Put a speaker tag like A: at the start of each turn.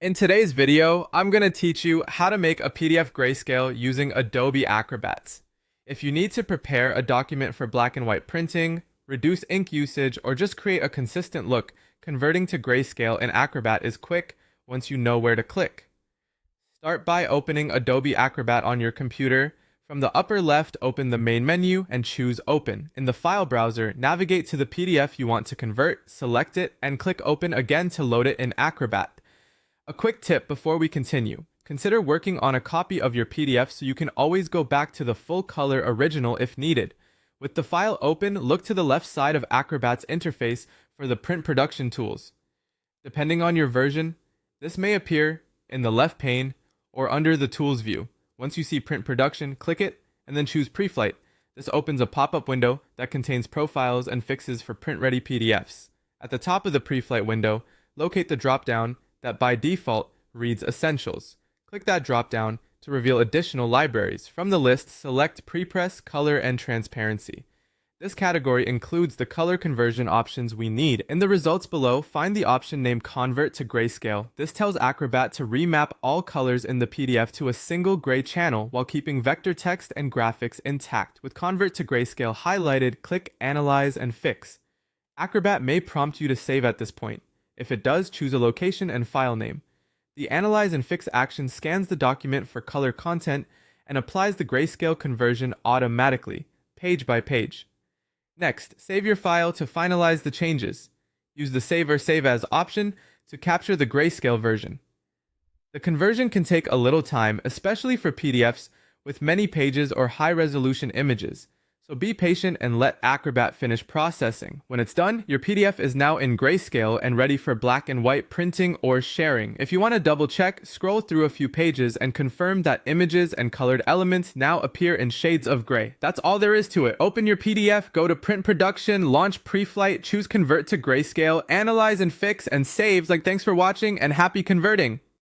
A: In today's video, I'm going to teach you how to make a PDF grayscale using Adobe Acrobat. If you need to prepare a document for black and white printing, reduce ink usage, or just create a consistent look, converting to grayscale in Acrobat is quick once you know where to click. Start by opening Adobe Acrobat on your computer. From the upper left, open the main menu and choose Open. In the file browser, navigate to the PDF you want to convert, select it, and click Open again to load it in Acrobat. A quick tip before we continue. Consider working on a copy of your PDF so you can always go back to the full color original if needed. With the file open, look to the left side of Acrobat's interface for the print production tools. Depending on your version, this may appear in the left pane or under the tools view. Once you see print production, click it and then choose Preflight. This opens a pop-up window that contains profiles and fixes for print-ready PDFs. At the top of the Preflight window, locate the drop-down that by default reads Essentials. Click that drop-down to reveal additional libraries. From the list, select Prepress, Color, and Transparency. This category includes the color conversion options we need. In the results below, find the option named Convert to Grayscale. This tells Acrobat to remap all colors in the PDF to a single gray channel while keeping vector text and graphics intact. With Convert to Grayscale highlighted, click Analyze and Fix. Acrobat may prompt you to save at this point. If it does, choose a location and file name. The Analyze and Fix action scans the document for color content and applies the grayscale conversion automatically, page by page. Next, save your file to finalize the changes. Use the Save or Save As option to capture the grayscale version. The conversion can take a little time, especially for PDFs with many pages or high-resolution images. So be patient and let Acrobat finish processing. When it's done, your PDF is now in grayscale and ready for black and white printing or sharing. If you want to double check, scroll through a few pages and confirm that images and colored elements now appear in shades of gray. That's all there is to it. Open your PDF, go to Print Production, launch Preflight, choose Convert to Grayscale, analyze and fix, and save. Thanks for watching and happy converting.